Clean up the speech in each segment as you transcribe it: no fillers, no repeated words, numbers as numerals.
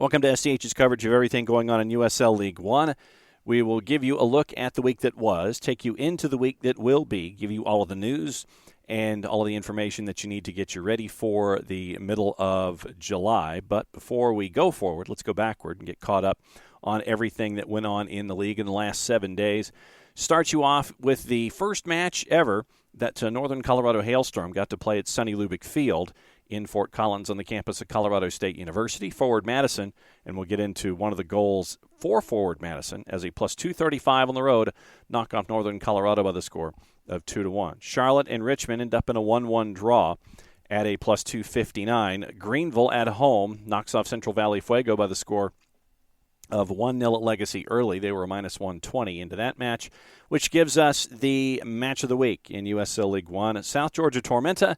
Welcome to SDH's coverage of everything going on in USL League One. We will give you a look at the week that was, take you into the week that will be, give you all of the news and all of the information that you need to get you ready for the middle of July. But before we go forward, let's go backward and get caught up on everything that went on in the league in the last 7 days. Start you off with the first match ever that Northern Colorado Hailstorm got to play at Sunny Lubick Field in Fort Collins on the campus of Colorado State University. Forward Madison, and we'll get into one of the goals for Forward Madison as a plus 235 on the road, knock off Northern Colorado by the score of 2-1. Charlotte and Richmond end up in a 1-1 draw at a plus 259. Greenville at home knocks off Central Valley Fuego by the score of 1-0 at Legacy early. They were a minus 120 into that match, which gives us the match of the week in USL League One. South Georgia Tormenta,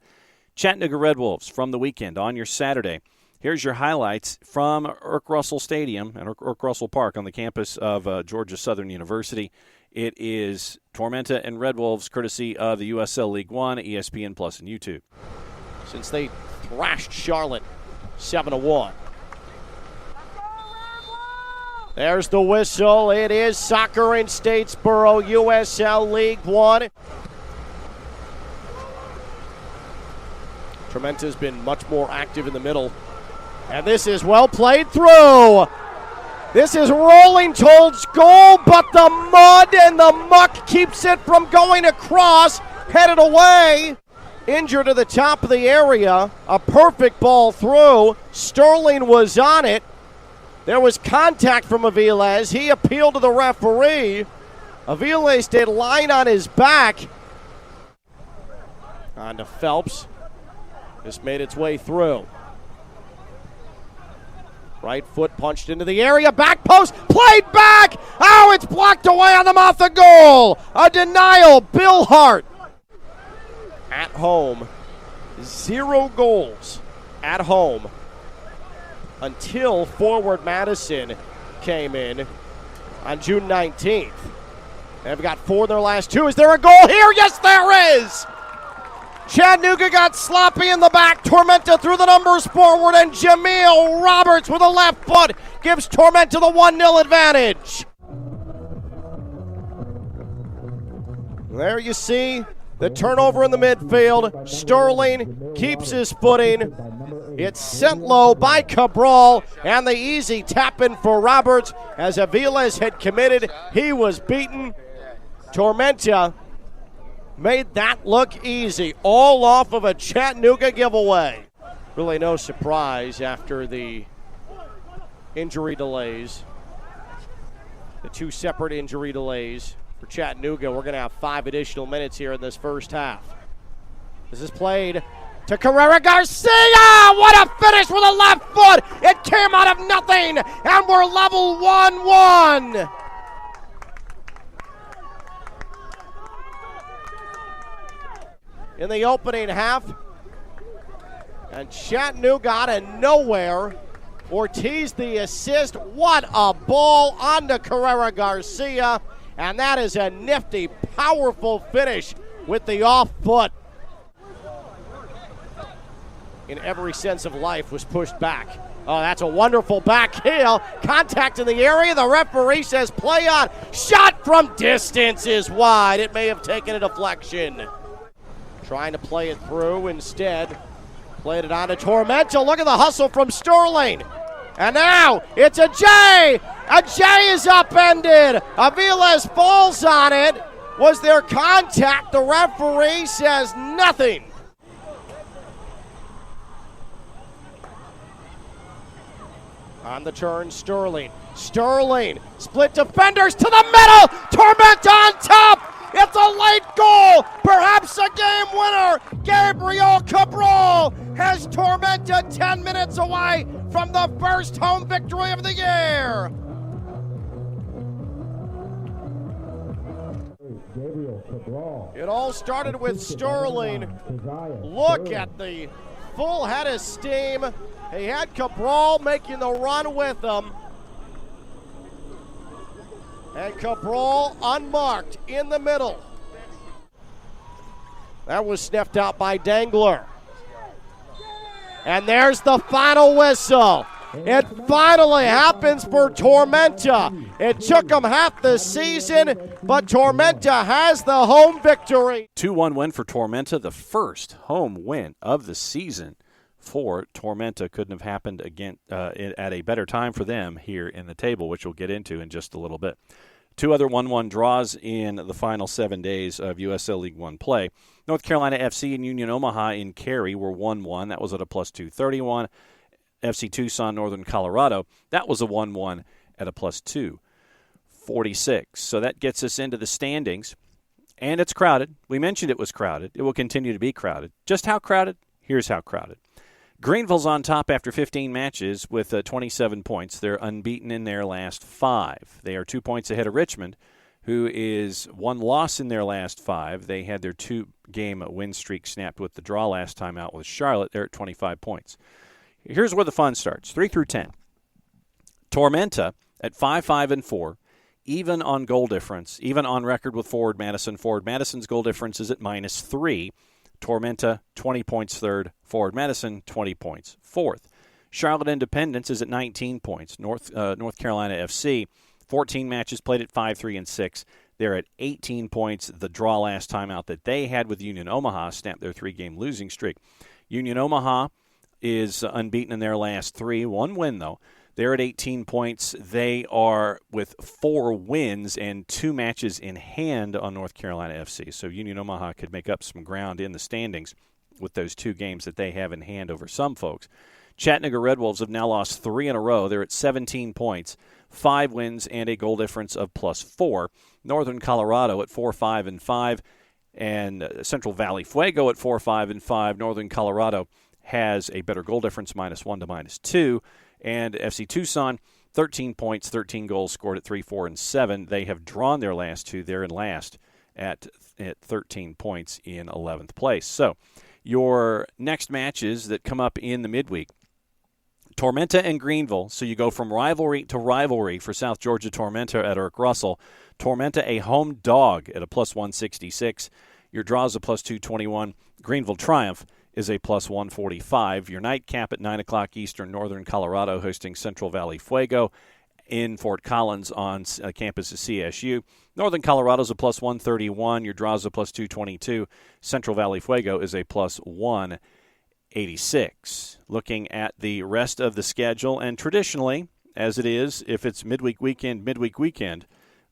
Chattanooga Red Wolves from the weekend on your Saturday. Here's your highlights from Irk Russell Stadium and Irk Russell Park on the campus of Georgia Southern University. It is Tormenta and Red Wolves, courtesy of the USL League One, ESPN Plus, and YouTube. Since they thrashed Charlotte 7-1. There's the whistle. It is soccer in Statesboro, USL League One. Tormenta's been much more active in the middle. And this is well played through. This is rolling towards goal, but the mud and the muck keeps it from going across. Headed away. Injured to the top of the area. A perfect ball through. Sterling was on it. There was contact from Aviles. He appealed to the referee. Aviles did line on his back. On to Phelps. This made its way through. Right foot punched into the area. Back post. Played back. Oh, it's blocked away on the mouth of goal. A denial. Bill Hart. At home. 0 goals. At home. Until Forward Madison came in on June 19th. They've got 4 in their last 2. Is there a goal here? Yes, there is! Chattanooga got sloppy in the back. Tormenta threw the numbers forward, and Jameel Roberts with a left foot gives Tormenta the 1-0 advantage. There you see the turnover in the midfield. Sterling keeps his footing. It's sent low by Cabral, and the easy tap-in for Roberts. As Aviles had committed, he was beaten. Tormenta made that look easy, all off of a Chattanooga giveaway. Really no surprise after the injury delays, the 2 separate injury delays for Chattanooga. We're going to have 5 additional minutes here in this first half. This is played to Carrera Garcia! What a finish with a left foot! It came out of nothing, and we're level 1-1. In the opening half, and Chattanooga out of nowhere. Ortiz the assist. What a ball onto Carrera Garcia, and that is a nifty, powerful finish with the off foot. In every sense of life, was pushed back. Oh, that's a wonderful back heel. Contact in the area. The referee says play on. Shot from distance is wide. It may have taken a deflection. Trying to play it through instead. Played it on to Tormenta. Look at the hustle from Sterling. And now it's a J. A J is upended. Aviles falls on it. Was there contact? The referee says nothing. On the turn, Sterling. Sterling, split defenders to the middle. Tormenta on top. It's a late goal, perhaps a game winner. Gabriel Cabral has Tormenta 10 minutes away from the first home victory of the year. It all started with Sterling. Look at the full head of steam. He had Cabral making the run with him. And Cabral unmarked in the middle. That was sniffed out by Dangler. And there's the final whistle. It finally happens for Tormenta. It took them half the season, but Tormenta has the home victory. 2-1 win for Tormenta, the first home win of the season for Tormenta. Couldn't have happened again at a better time for them here in the table, which we'll get into in just a little bit. 2 other 1-1 draws in the final 7 days of USL League One play. North Carolina FC and Union Omaha in Cary were 1-1. That was at a plus 231. FC Tucson, Northern Colorado, that was a 1-1 at a plus 246. So that gets us into the standings. And it's crowded. We mentioned it was crowded. It will continue to be crowded. Just how crowded? Here's how crowded. Greenville's on top after 15 matches with 27 points. They're unbeaten in their last 5. They are 2 points ahead of Richmond, who is 1 loss in their last 5. They had their 2-game win streak snapped with the draw last time out with Charlotte. They're at 25 points. Here's where the fun starts, 3 through 10. Tormenta at 5-5-4, even on goal difference, even on record with Forward Madison. Forward Madison's goal difference is at -3. Tormenta, 20 points third. Forward Madison, 20 points fourth. Charlotte Independence is at 19 points. North Carolina FC, 14 matches played at 5-3-6. They're at 18 points. The draw last time out that they had with Union Omaha snapped their 3-game losing streak. Union Omaha is unbeaten in their last 3. 1 win, though. They're at 18 points. They are with 4 wins and 2 matches in hand on North Carolina FC. So Union Omaha could make up some ground in the standings with those 2 games that they have in hand over some folks. Chattanooga Red Wolves have now lost 3 in a row. They're at 17 points, 5 wins, and a goal difference of +4. Northern Colorado at 4-5-5, and Central Valley Fuego at 4-5-5. Northern Colorado has a better goal difference, -1 to -2. And FC Tucson, 13 points, 13 goals scored at 3-4-7. They have drawn their last 2. They're in last at 13 points in 11th place. So your next matches that come up in the midweek, Tormenta and Greenville. So you go from rivalry to rivalry for South Georgia Tormenta at Eric Russell. Tormenta, a home dog at a +166. Your draws a +221. Greenville Triumph is a +145. Your nightcap at 9 o'clock Eastern, Northern Colorado hosting Central Valley Fuego in Fort Collins on campus of CSU. Northern Colorado's a +131. Your draws a +222. Central Valley Fuego is a +186. Looking at the rest of the schedule, and traditionally, as it is, if it's midweek weekend,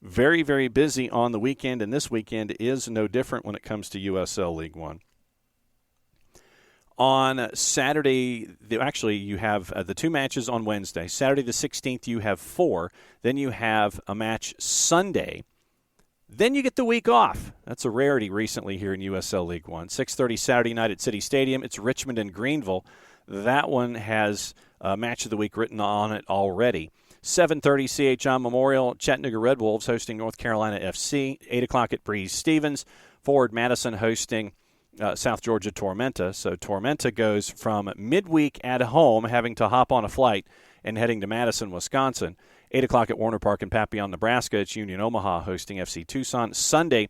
very, very busy on the weekend, and this weekend is no different when it comes to USL League One. On Saturday, actually, you have the 2 matches on Wednesday. Saturday the 16th, you have 4. Then you have a match Sunday. Then you get the week off. That's a rarity recently here in USL League One. 6:30 Saturday night at City Stadium. It's Richmond and Greenville. That one has a match of the week written on it already. 7:30 CHI Memorial, Chattanooga Red Wolves hosting North Carolina FC. 8 o'clock at Breeze Stevens. Forward Madison hosting South Georgia Tormenta. So Tormenta goes from midweek at home, having to hop on a flight and heading to Madison, Wisconsin. 8 o'clock at Warner Park in Papillon, Nebraska. It's Union Omaha hosting FC Tucson. Sunday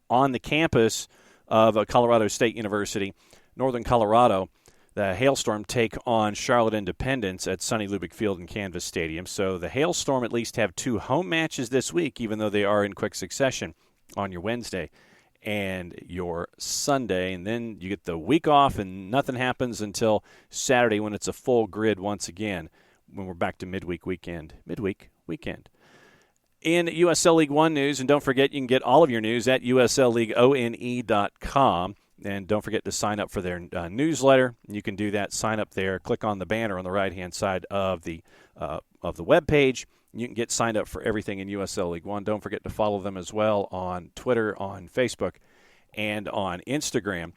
on the campus of Colorado State University, Northern Colorado, the Hailstorm take on Charlotte Independence at Sonny Lubick Field and Canvas Stadium. So the Hailstorm at least have 2 home matches this week, even though they are in quick succession on your Wednesday and your Sunday. And then you get the week off, and nothing happens until Saturday when it's a full grid once again, when we're back to midweek weekend. In USL League One news, and don't forget you can get all of your news at uslleagueone.com. And don't forget to sign up for their newsletter. You can do that. Sign up there. Click on the banner on the right-hand side of the web page. You can get signed up for everything in USL League One. Don't forget to follow them as well on Twitter, on Facebook, and on Instagram.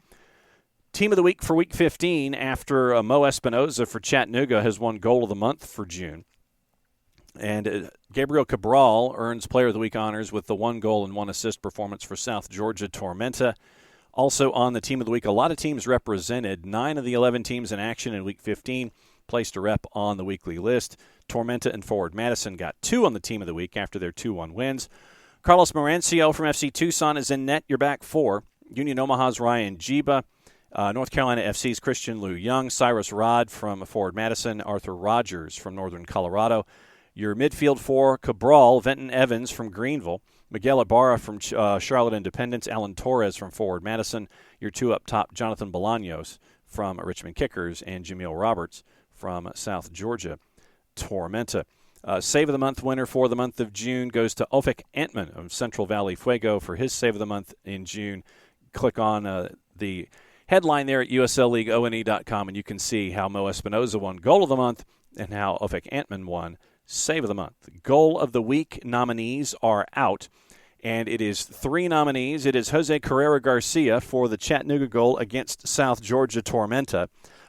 Team of the week for Week 15 after Mo Espinoza for Chattanooga has won Goal of the Month for June. And Gabriel Cabral earns Player of the Week honors with the 1 goal and 1 assist performance for South Georgia Tormenta. Also on the Team of the Week, a lot of teams represented. 9 of the 11 teams in action in Week 15 placed a rep on the weekly list. Tormenta and Forward Madison got 2 on the Team of the Week after their 2-1 wins. Carlos Morencio from FC Tucson is in net, your back 4. Union Omaha's Ryan Jiba. North Carolina FC's Christian Lou Young, Cyrus Rod from Forward Madison, Arthur Rogers from Northern Colorado. Your midfield four, Cabral, Venton Evans from Greenville, Miguel Ibarra from Charlotte Independence, Alan Torres from Forward Madison. Your two up top, Jonathan Bolaños from Richmond Kickers, and Jameel Roberts from South Georgia Tormenta. Save of the Month winner for the month of June goes to Ofek Antman of Central Valley Fuego for his Save of the Month in June. Click on the headline there at USLLeagueONE.com, and you can see how Mo Espinoza won Goal of the Month and how Ofek Antman won Save of the Month. Goal of the Week nominees are out, and it is 3 nominees. It is Jose Carrera Garcia for the Chattanooga goal against South Georgia Tormenta,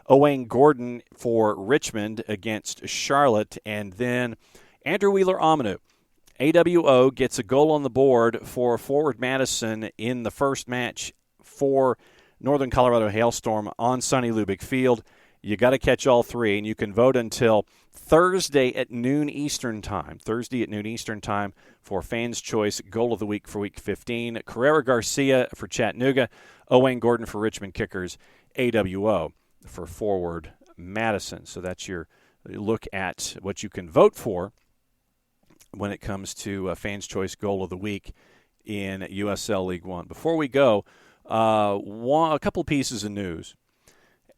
Owain Gordon for Richmond against Charlotte, and then Andrew Wheeler-Amanu. AWO gets a goal on the board for Forward Madison in the first match for Northern Colorado Hailstorm on Sonny Lubick Field. You got to catch all 3, and you can vote until Thursday at noon Eastern Time. Thursday at noon Eastern Time for Fans' Choice Goal of the Week for Week 15. Carrera Garcia for Chattanooga, Owain Gordon for Richmond Kickers, AWO for Forward Madison. So that's your look at what you can vote for when it comes to Fans' Choice Goal of the Week in USL League One. Before we go, a couple pieces of news.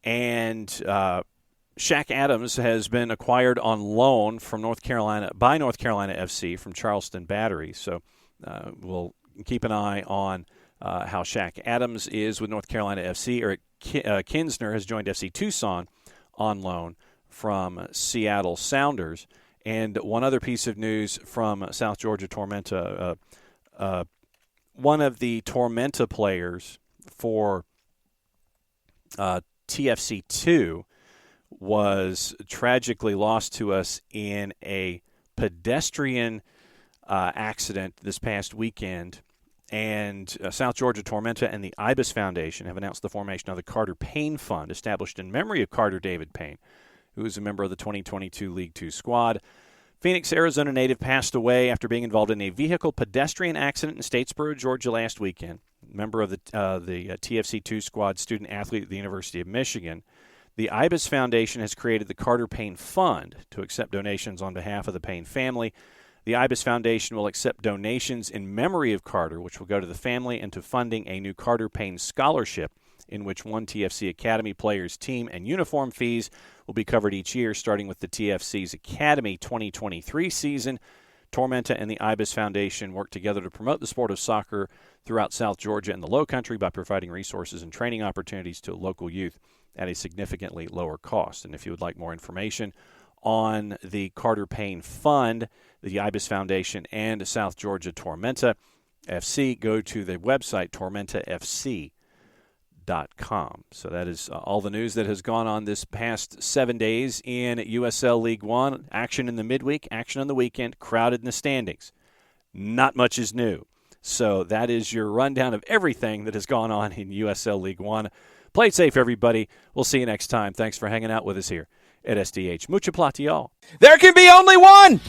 And Shaq Adams has been acquired on loan from North Carolina FC from Charleston Battery. So we'll keep an eye on how Shaq Adams is with North Carolina FC. Eric Kinsner has joined FC Tucson on loan from Seattle Sounders. And one other piece of news from South Georgia Tormenta, one of the Tormenta players for TFC2 was tragically lost to us in a pedestrian accident this past weekend. And South Georgia Tormenta and the IBIS Foundation have announced the formation of the Carter Payne Fund, established in memory of Carter David Payne, who is a member of the 2022 League Two squad. Phoenix, Arizona native passed away after being involved in a vehicle pedestrian accident in Statesboro, Georgia last weekend. Member of the TFC2 squad, student athlete at the University of Michigan. The IBIS Foundation has created the Carter Payne Fund to accept donations on behalf of the Payne family. The IBIS Foundation will accept donations in memory of Carter, which will go to the family and to funding a new Carter Payne Scholarship, in which one TFC Academy player's team and uniform fees will be covered each year, starting with the TFC's Academy 2023 season. Tormenta and the IBIS Foundation work together to promote the sport of soccer throughout South Georgia and the Lowcountry by providing resources and training opportunities to local youth at a significantly lower cost. And if you would like more information on the Carter Payne Fund, the IBIS Foundation, and South Georgia Tormenta FC, go to the website tormentafc.com. So that is all the news that has gone on this past 7 days in USL League One. Action in the midweek, action on the weekend, crowded in the standings. Not much is new. So that is your rundown of everything that has gone on in USL League One. Play it safe, everybody. We'll see you next time. Thanks for hanging out with us here at SDH. Mucha plata, y'all. There can be only one!